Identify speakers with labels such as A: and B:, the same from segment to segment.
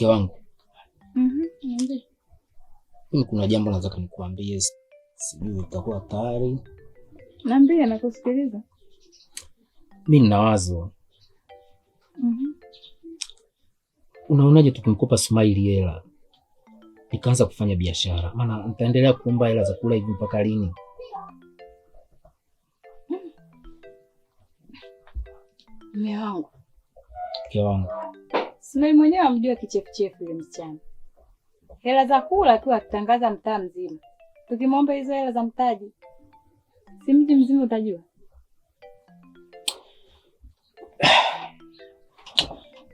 A: Mke wangu.
B: Niambie.
A: Mimi kuna jambo nataka nikuambie. Sijui utakuwa tayari.
B: Niambie, nakusikiliza.
A: Mimi nina wazo. Unaonaje tukimkopa Smile hela? Nikaanza kufanya biashara. Maana nitaendelea kuomba hela za kula hivi mpaka lini?
B: Mume wangu.
A: Mke wangu.
B: Smile mwenyewe amjua kichefuchefu yule msichana. Hela za kula tu akitangaza mtaa mzima. Tukimwomba hizo hela za mtaji, si mji mzima utajua.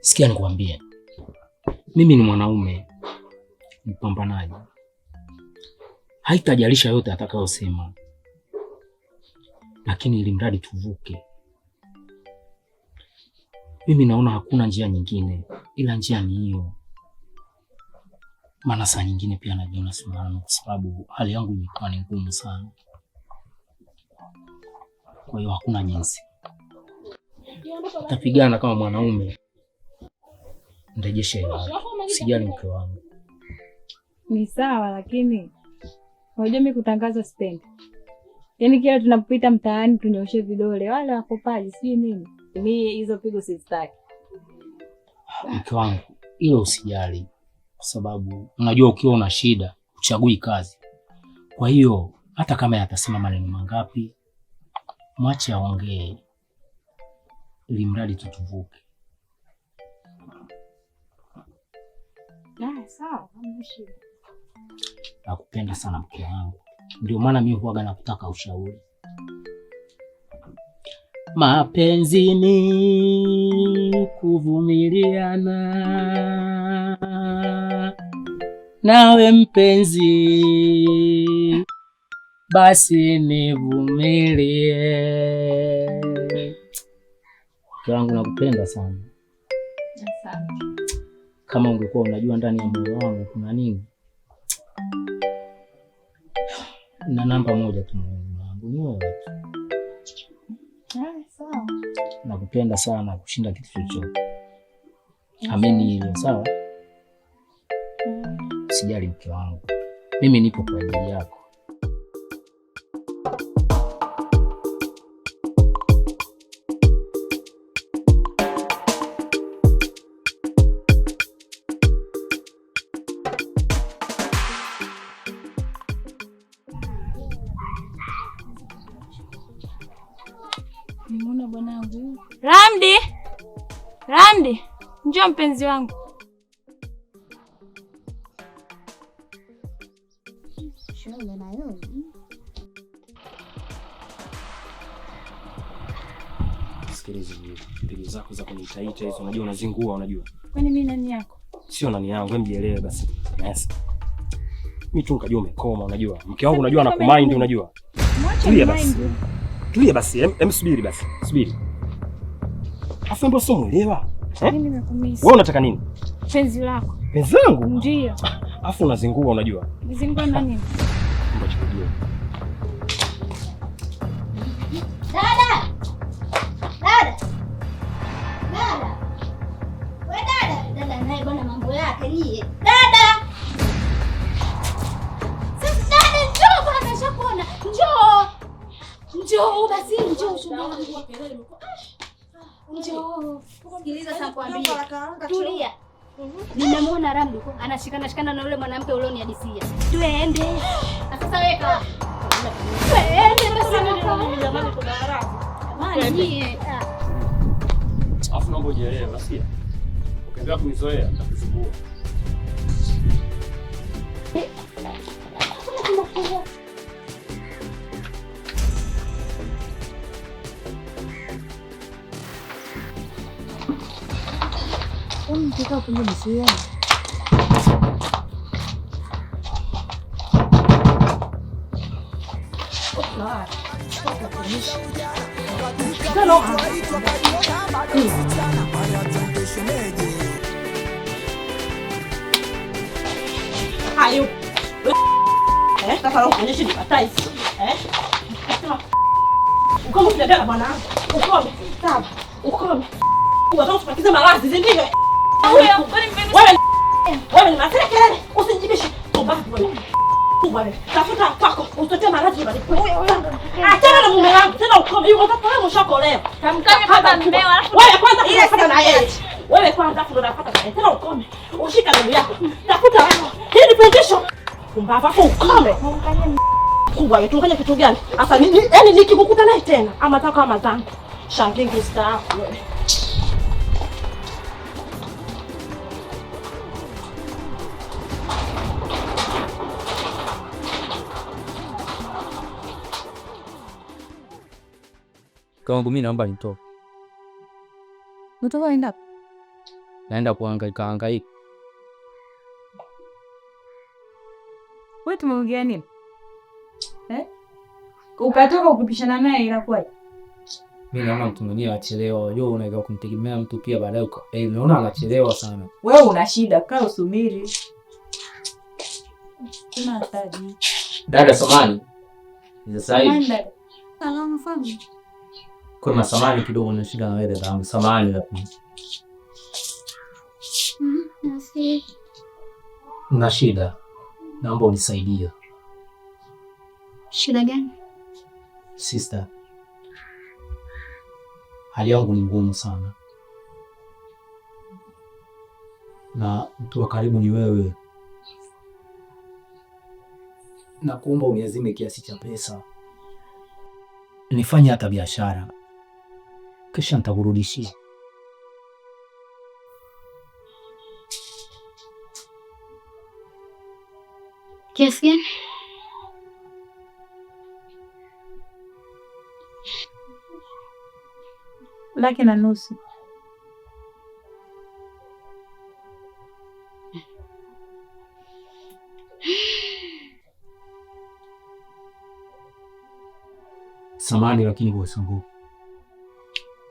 A: Sikia nikwambie. Mimi ni mwanaume mpambanaji. Haitajalisha yote atakayosema. Lakini ili mradi tuvuke. Mimi naona hakuna njia nyingine ila njia ni hiyo. Maana saa nyingine pia najiona simama kwa sababu hali yangu imekuwa ni ngumu sana. Kwa hiyo hakuna jinsi. Tapigana kama mwanaume. Ndejeshe hela. Sijali mke wangu.
B: Ni sawa, lakini unajua mimi kutangaza stand. Yaani kila tunapopita mtaani tunyoshe vidole wale wakopaji si nini. Mimi hizo pigo sizitaki.
A: Mke wangu, hilo usijali. Kwa sababu unajua ukiwa una shida uchagui kazi. Kwa hiyo hata kama atasema maneno mangapi, mwache aongee. Ili mradi tutuvuke.
B: Sawa, hamna shida.
A: Nakupenda sana mke wangu. Ndio maana mimi huaga nakutaka ushauri. Mapenzi ni kuvumiliana. Nawe mpenzi, basi nivumilie. Mke wangu nakupenda sana.
B: Asante.
A: Kama ungekuwa unajua ndani ya moyo wangu kuna nini. Na namba moja tu mwanangu ni wewe tu.
B: Sawa.
A: Nakupenda sana kushinda kitu chochote. Ameni hilo, sawa? Sijali mke wangu. Mimi nipo kwa ajili yako.
B: Nimeona bwanangu. Ramdi, njoo mpenzi wangu.
C: Shule na yeye.
A: Sikiliza mbili zako za kunitaita hizo, unajua unazingua unajua.
B: Kwani mimi nani yako?
A: Sio nani yangu, hebu jielewe basi. Yes. Mimi tu nikajua umekoma unajua. Mke wangu unajua anakumind unajua. Tulia basi. Tulia basi, hem subiri basi. Subiri. Afu mbona sio muelewa?
B: Mimi nimekumisi.
A: Wewe unataka nini?
B: Penzi lako.
A: Penzi langu?
B: Ndio.
A: Afu unazingua unajua.
B: Nizingua na nini?
A: Mbona chukua.
C: Dada. Wewe dada naye bwana mambo yake nie. Dada. Sasa dada njoo bwana shakuona. Njoo basi njoo shule. Njoo. Sikiliza sasa kwambie. Tulia. Nimemwona Ramdi anashikana na yule mwanamke ulioniadisia. Twende. Sasa weka. Twende basi jamani kuna haraka. Jamani.
A: Afu naomba ujielewe basi. Ukiendelea kunizoea nitakusumbua.
B: Unataka kunisikia?
D: Hayo. Sasa leo kuonyesha ni batai. Ukome kudada bwana. Ukome. Sawa. Ukome. Unataka kupakiza malazi, si ndivyo? Wewe na kelele. Usijibishe. Pumbavu wewe. Wewe tafuta kwako, utote malazi bali. Achana na mume wangu tena ukome. Yuko hapa wewe mshakolewa.
C: Kamkanye baba mmeo alafu
D: wewe kwanza unapata na yeye. Wewe kwanza ndo unapata na yeye. Tena ukome. Ushika ndugu yako. Tafuta wewe. Hii ni fundisho. Pumbavu hapo ukome. Kubwa yetu unganye kitu gani? Asa nini? Yaani nikikukuta naye tena ama taka kama zangu. Shangingi staafu wewe.
A: Kama mimi naomba nitoke.
B: Unatoka enda?
A: Naenda kuhangaika.
B: Wewe tumeongea nini? Ukatoka ukipishana naye inakuwaje?
A: Mimi naona mtu mwenyewe achelewa. Wewe unaweza kumtegemea mtu pia baadaye unaona anachelewa sana.
B: Wewe una shida, kaa usubiri. Kuna hatari.
A: Dada samani. Sasa hivi.
B: Salamu famu.
A: Kuna samani kidogo na shida na wewe dada. Samani hapo. Na shida. Naomba unisaidie.
C: Shida gani?
A: Sister. Hali yangu ni ngumu sana. Na mtu wa karibu ni wewe. Nakuomba uniazime kiasi cha pesa. Nifanye hata biashara. Kisha nitakurudishia.
C: Kiasi gani?
B: Laki na nusu.
A: Samani lakini kwa sababu.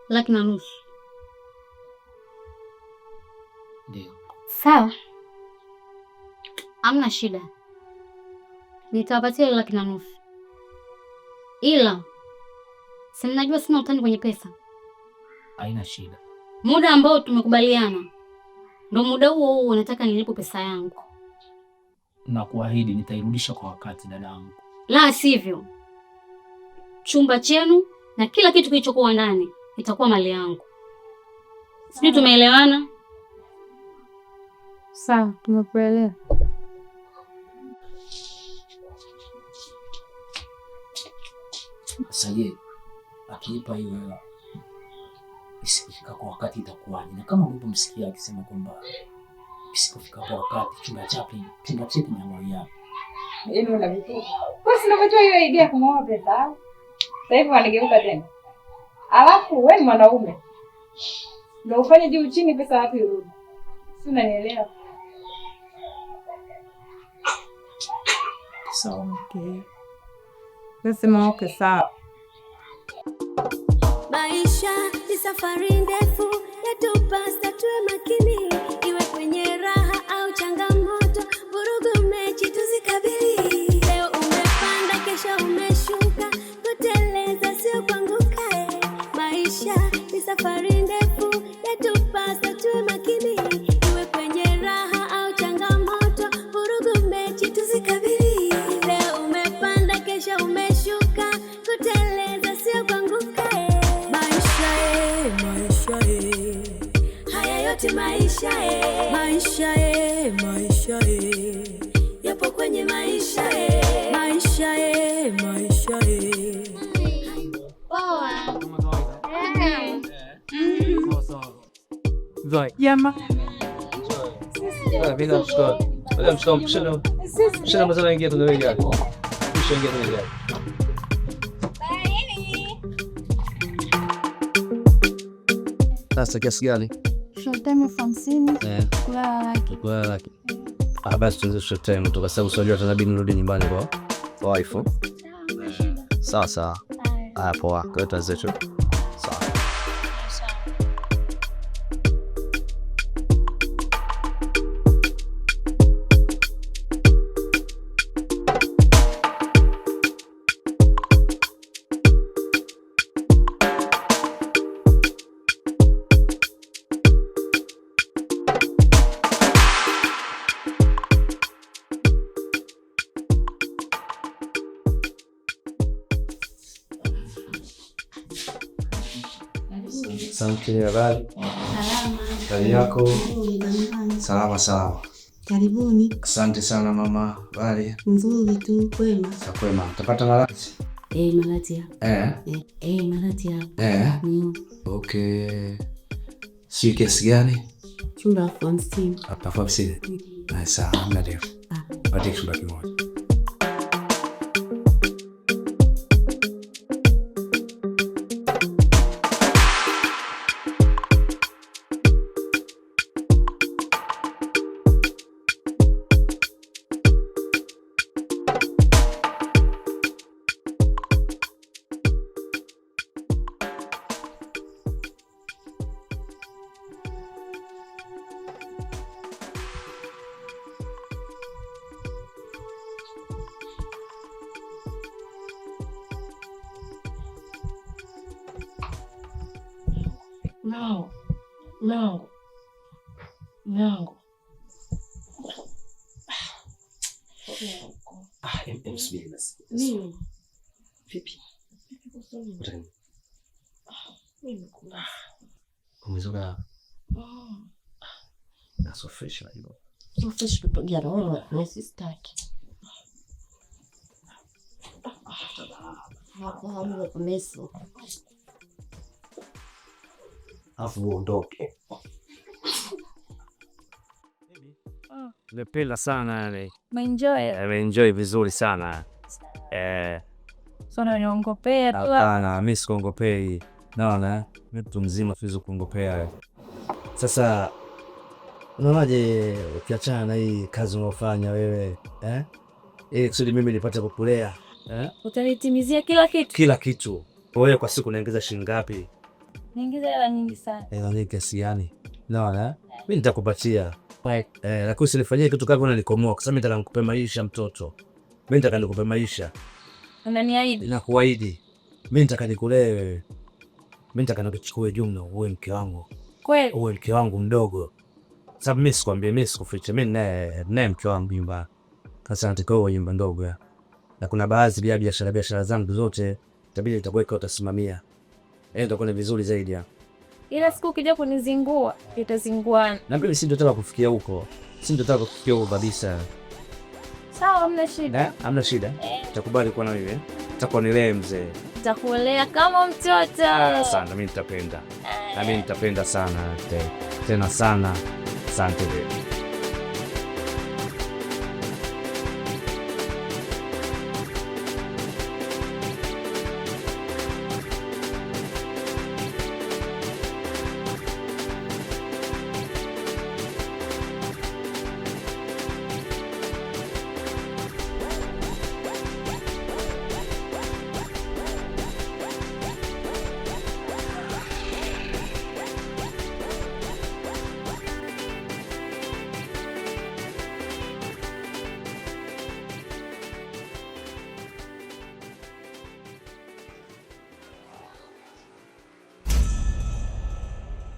C: Laki na nusu.
A: Ndio.
C: Sawa. Hamna shida. Nitawapatia laki na nusu. Ila si mnajua sina utani kwenye pesa.
A: Haina shida.
C: Muda ambao tumekubaliana ndio muda huo nataka nilipo pesa yangu.
A: Na kuahidi nitairudisha kwa wakati dadangu.
C: La sivyo, chumba chenu na kila kitu kilichokuwa ndani itakuwa mali yangu. Sisi tumeelewana?
B: Sawa, tumekuelewa.
A: Sasa akinipa hiyo hela isikifika kwa wakati itakuwaje? Na kama ulipomsikia akisema kwamba isikifika kwa wakati chumba chake ni mali yake.
B: Hivi unavitoa. Kwa sababu unajua hiyo idea kumwona pesa. Sasa hivi wanageuka tena. Alafu wewe ni mwanaume. Ndio ufanye juu chini pesa wapi irudi. Si unanielewa?
A: Sawa.
B: Okay. Nasema okay sawa.
E: Maisha ni safari ndefu, yatupasa tuwe makini, iwe kwenye raha au changamoto, vurugu mechi tuzikabili. Leo umepanda, kesho umeshuka, kuteleza sio kuanguka. Maisha ni safari ndefu, yatupasa tuwe makini, iwe kwenye raha au changamoto, vurugu mechi tuzikabili. Leo umepanda, kesho umeshuka, kuteleza sio kuanguka. Maisha yapo kwenye maisha
A: Vai.
B: Yama.
A: Vina mshikao. Wala mshikao mshikao. Mshikao mazala ingia tu ndio gari. Kisha ingia tu gari. Sasa kiasi gani?
C: Shotemi 50.
A: Kwa laki. Basi tuanze shotemi tu kwa sababu unajua tunabidi nirudi nyumbani kwa wife. Sawa. Poa. Kwa hiyo tuanze.
F: Asante. Habari?
C: Salama.
F: Hali yako? Salama salama.
G: Karibuni.
F: Asante sana mama. Habari?
G: Nzuri tu, kwema.
F: Kwema. Utapata malati?
G: Malati hapa. Malati hapa.
F: Okay. Si kiasi gani?
G: Chumba 50.
F: Hapa 50. Sawa, hamna ndio. Pate chumba kimoja.
D: No.
F: Msubiri basi.
D: Nini?
F: Vipi? Utani.
D: Mimi kuna.
F: Umezoea. Na so fresh na hivyo.
G: So fresh kupiga roho na sistaki. Hapo hamna kumeso.
F: Afu uondoke.
H: Nimependa sana yani.
B: Umeenjoy
H: vizuri sana.
B: Sana niongopea tu.
H: Hapana, mimi sikuongopei. Naona mtu mzima siwezi kuongopea. Sasa unaonaje ukiachana na hii kazi unayofanya wewe? Ili kusudi mimi nipate kukulea.
B: Utanitimizia kila kitu?
H: Kila kitu. Wewe kwa siku unaingiza shilingi ngapi?
B: Niingiza hela nyingi sana.
H: Hela nyingi kiasi gani? Naona mimi nitakupatia. Lakini usinifanyie kitu kama unanikomoa kwa sababu mimi nataka nikupe maisha mtoto. Mimi nataka nikupe maisha.
B: Unaniahidi?
H: Nakuahidi. Mimi nataka nikulee wewe. Mimi nataka nikuchukue jumla uwe mke wangu.
B: Kweli?
H: Uwe mke wangu mdogo. Sababu mimi sikwambia, mimi sikuficha. Mimi naye mke wangu nyumba. Sasa nataka uwe nyumba ndogo ya. Na kuna baadhi ya biashara zangu zote itabidi itakuweka utasimamia. Ndio kuna vizuri zaidi ya.
B: Ila siku ukija kunizingua, itazinguana.
H: Na mimi si ndio nataka kufikia huko. Si ndio nataka kufikia huko kabisa.
B: Sawa, hamna shida.
H: Hamna shida. Utakubali kuwa na mimi? Utakuwa mzee.
B: Nitakulea kama mtoto.
H: Sana mimi nitapenda. Na mimi nitapenda sana tena sana. Asante wewe.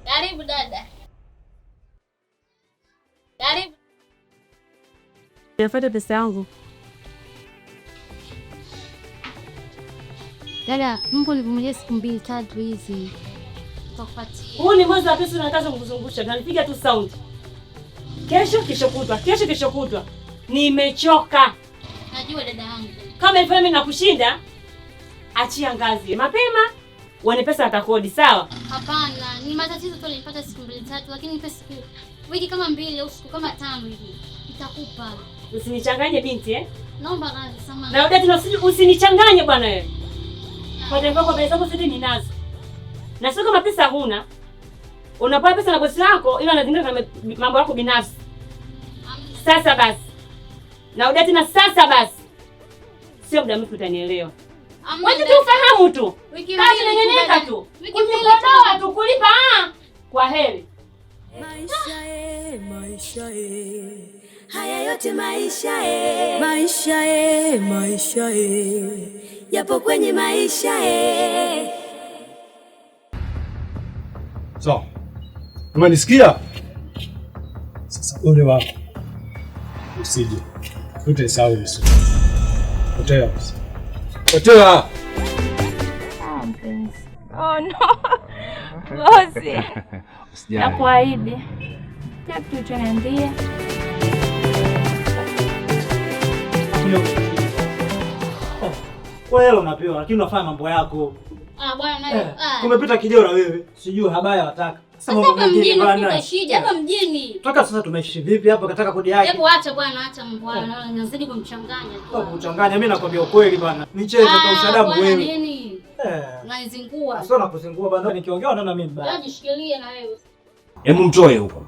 C: Karibu dada. Karibu.
B: Nifuate pesa yangu.
C: Dada, Mungu nivumilie siku 2-3 hizi. Tutakupatia.
D: Huu ni mwanzo wa pesa unataka kuzungusha. Nanipiga tu sound. Kesho kutwa. Nimechoka.
C: Najua dada yangu.
D: Kama hivyo mimi nakushinda, achia ngazi. Mapema uone pesa atakodi, sawa?
C: Hapana, ni matatizo tu nilipata siku 2-3 lakini nipe siku wiki kama 2 au siku kama 5 hivi. Nitakupa.
D: Usinichanganye binti
C: Naomba radhi samahani.
D: Na udati usinichanganye bwana wewe. Kwa jambo kwa pesa zako zote ninazo. Na sio kama pesa huna. Unapewa pesa na bosi wako ili anazingatia na mambo yako binafsi. Sasa basi. Na udati na sasa basi. Sio muda mrefu utanielewa. Wacha tu ufahamu tu. Kazi nengeneka tu. Ukikodoa tu kulipa kwa heri.
E: Maisha haya yote maisha yapo kwenye maisha
I: So, umenisikia? Sasa ole wako. Usije. Utasahau hizo. Potea.
B: Oh no. Bosi.
F: Usijali.
B: Nakuahidi. Kila kitu ulichoniambia.
J: Kwa hilo unapewa lakini unafanya mambo yako.
C: Bwana nayo.
J: Kumepita kijora wewe. Sijui habari wataka.
C: Sasa hapa mjini tunashija hapa mjini.
J: Toka sasa tumeishi vipi hapa kataka kodi yake?
C: Hebu acha bwana, acha mambo hayo. Nazidi kumchanganya tu.
J: Kwa kuchanganya mimi nakwambia ukweli bwana. Nicheze kwa ushadamu wewe.
C: Nini? Unanizingua.
J: Sio nakuzingua bwana. Nikiongea unaona mimi bwana.
C: Jishikilie na wewe.
H: Hebu mtoe huko.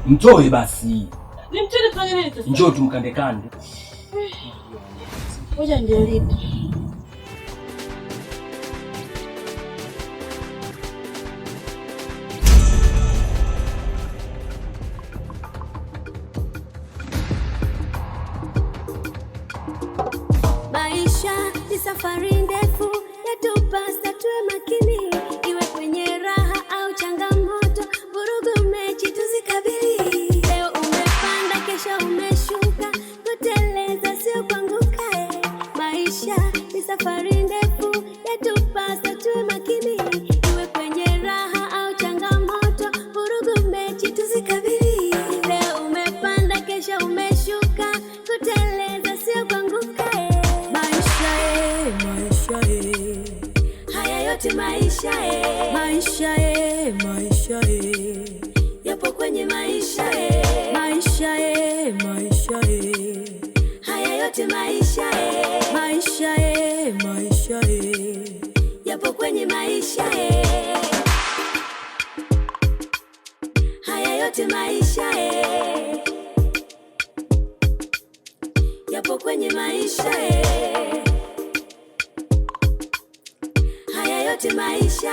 H: Mtoe basi.
D: Ni mtende tufanye nini sasa?
H: Njoo tumkande kande.
D: Ngoja nijaribu.
E: Maisha ni safari ndefu, yatupasa tuwe makini, iwe kwenye raha au changamoto, vurugu mechi tuzikabili. Leo umepanda, kesho umeshuka, kuteleza sio kuanguka. Maisha ni safari ndefu, yatupasa tuwe makini, iwe kwenye raha au changamoto, vurugu mechi tuzikabili. Leo umepanda, kesho umeshuka, kuteleza sio kuanguka. Haya yote maisha maisha maisha yapo kwenye maisha maisha maisha haya yote maisha maisha maisha yapo kwenye maisha haya yote maisha yapo kwenye maisha haya yote maisha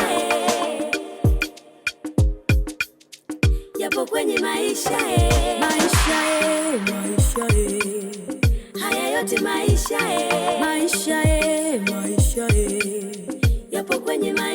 E: yapo kwenye maisha maisha maisha haya yote maisha maisha maisha yapo kwenye maisha